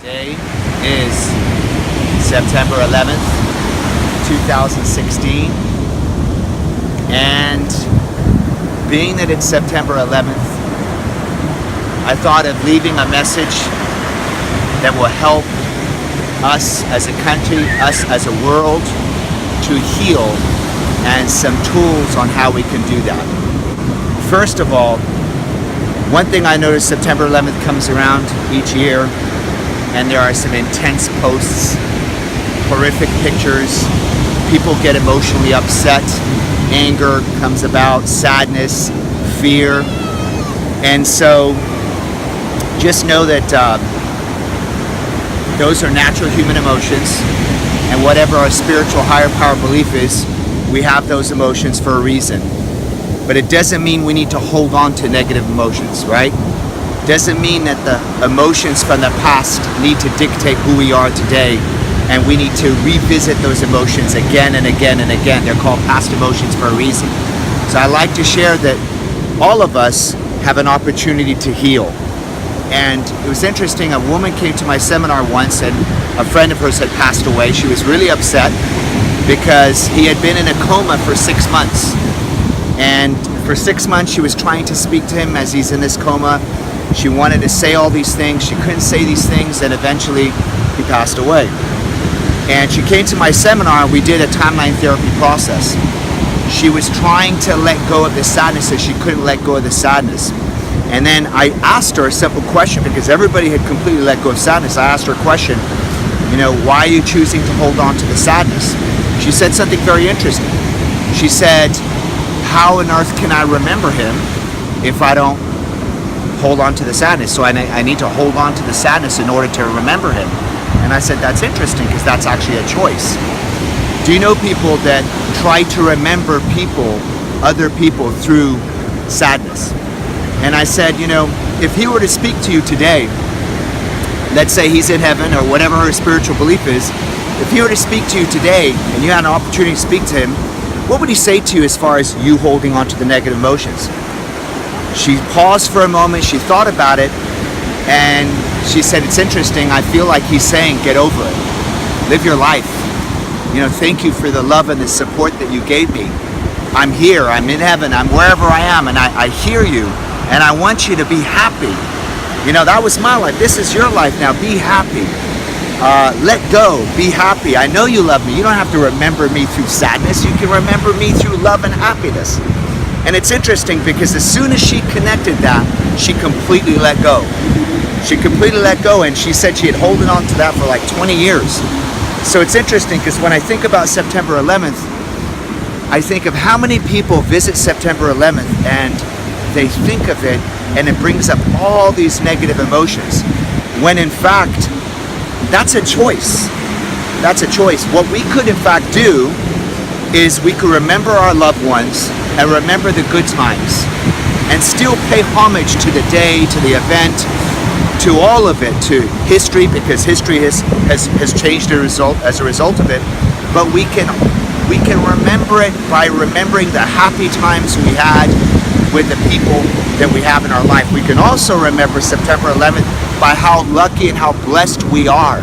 Today is September 11th, 2016, and being that it's September 11th, I thought of leaving a message that will help us as a country, us as a world, to heal, and some tools on how we can do that. First of all, one thing I noticed, September 11th comes around each year, and there are some intense posts, horrific pictures, people get emotionally upset, anger comes about, sadness, fear, and so just know that those are natural human emotions, and whatever our spiritual higher power belief is, we have those emotions for a reason. But it doesn't mean we need to hold on to negative emotions, right? Doesn't mean that the emotions from the past need to dictate who we are today, and we need to revisit those emotions again and again and again. They're called past emotions for a reason. So I like to share that all of us have an opportunity to heal. And it was interesting, a woman came to my seminar once, and a friend of hers had passed away. She was really upset because he had been in a coma for 6 months. And for 6 months she was trying to speak to him as he's in this coma. She wanted to say all these things, she couldn't say these things, and eventually he passed away. And she came to my seminar, and we did a timeline therapy process. She was trying to let go of the sadness, so she couldn't let go of the sadness. And then I asked her a simple question, because everybody had completely let go of sadness. I asked her a question, why are you choosing to hold on to the sadness? She said something very interesting. She said, how on earth can I remember him if I don't hold on to the sadness? So I need to hold on to the sadness in order to remember him. And I said, that's interesting, because that's actually a choice. Do you know people that try to remember other people through sadness? And I said, if he were to speak to you today, let's say he's in heaven or whatever her spiritual belief is, if he were to speak to you today and you had an opportunity to speak to him, what would he say to you as far as you holding on to the negative emotions? She paused for a moment, she thought about it, and she said, it's interesting, I feel like he's saying, get over it. Live your life. Thank you for the love and the support that you gave me. I'm here, I'm in heaven, I'm wherever I am, and I hear you, and I want you to be happy. That was my life, this is your life now, be happy. Let go, be happy. I know you love me. You don't have to remember me through sadness. You can remember me through love and happiness. And it's interesting because as soon as she connected that, she completely let go. She completely let go, and she said she had holding on to that for like 20 years. So it's interesting because when I think about September 11th, I think of how many people visit September 11th and they think of it and it brings up all these negative emotions, when in fact, that's a choice. That's a choice. What we could in fact do is we could remember our loved ones and remember the good times and still pay homage to the day, to the event, to all of it, to history, because history has changed as a result of it. But we can remember it by remembering the happy times we had with the people that we have in our life. We can also remember September 11th by how lucky and how blessed we are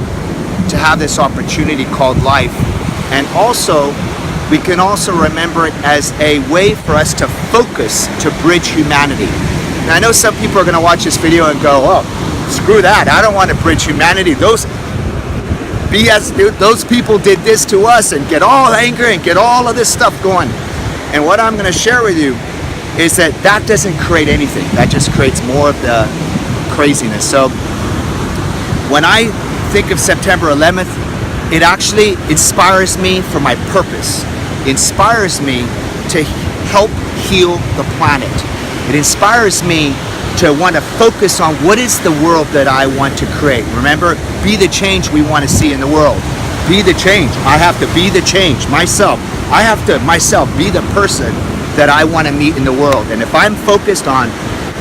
to have this opportunity called life. And also, we can also remember it as a way for us to focus, to bridge humanity. Now I know some people are going to watch this video and go, oh, screw that, I don't want to bridge humanity. Those people did this to us, and get all angry and get all of this stuff going. And what I'm going to share with you is that doesn't create anything. That just creates more of the craziness. So when I think of September 11th, it actually inspires me for my purpose. It inspires me to help heal the planet. It inspires me to want to focus on what is the world that I want to create. Remember, be the change we want to see in the world. Be the change. I have to be the change myself. I have to myself be the person that I want to meet in the world. And if I'm focused on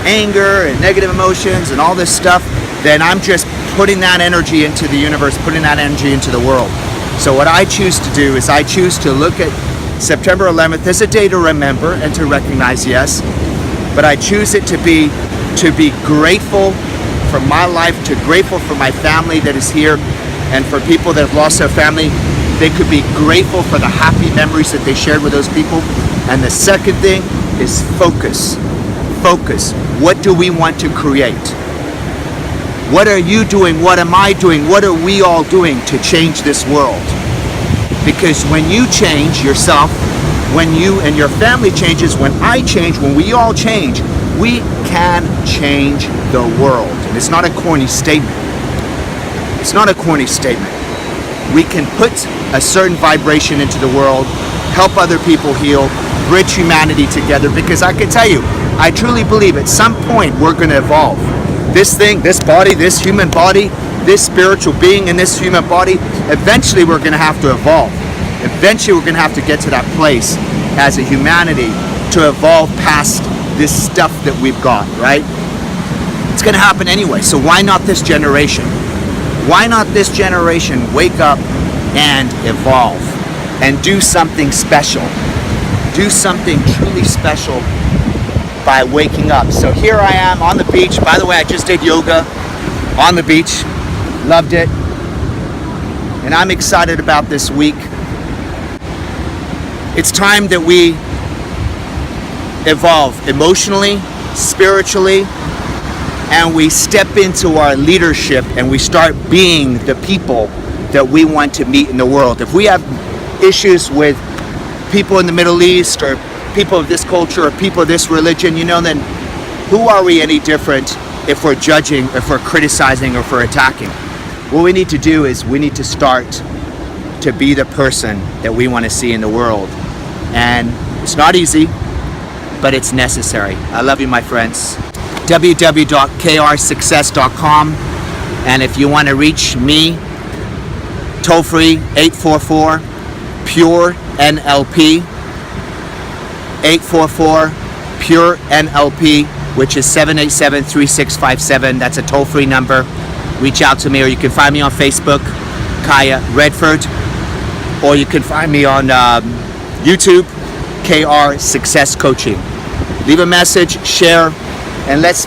anger and negative emotions and all this stuff, then I'm just putting that energy into the universe, putting that energy into the world. So what I choose to do is I choose to look at September 11th as a day to remember and to recognize, yes, but I choose it to be grateful for my life, to grateful for my family that is here, and for people that have lost their family. They could be grateful for the happy memories that they shared with those people. And the second thing is focus. Focus. What do we want to create? What are you doing? What am I doing? What are we all doing to change this world? Because when you change yourself, when you and your family changes, when I change, when we all change, we can change the world. And it's not a corny statement. It's not a corny statement. We can put a certain vibration into the world, help other people heal, bridge humanity together, because I can tell you, I truly believe at some point we're going to evolve. This thing, this body, this human body, this spiritual being in this human body, eventually we're going to have to evolve. Eventually we're going to have to get to that place as a humanity to evolve past this stuff that we've got, right? It's going to happen anyway, so why not this generation? Why not this generation wake up and evolve and do something special? Do something truly special by waking up. So here I am on the beach. By the way, I just did yoga on the beach. Loved it. And I'm excited about this week. It's time that we evolve emotionally, spiritually, and we step into our leadership and we start being the people that we want to meet in the world. If we have issues with people in the Middle East or people of this culture or people of this religion, then who are we any different if we're judging, if we're criticizing, or if we're attacking? What we need to do is we need to start to be the person that we want to see in the world. And it's not easy, but it's necessary. I love you, my friends. www.krsuccess.com. And if you want to reach me, toll free 844-PURE-NLP. 844-PURE-NLP, which is 787-3657. That's a toll free number. Reach out to me, or you can find me on Facebook, Kaya Redford, or you can find me on YouTube, KR Success Coaching. Leave a message, share, and let's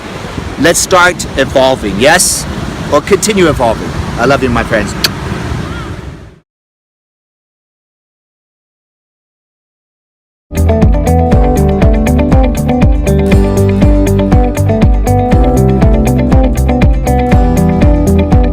start evolving, yes? Or continue evolving. I love you, my friends.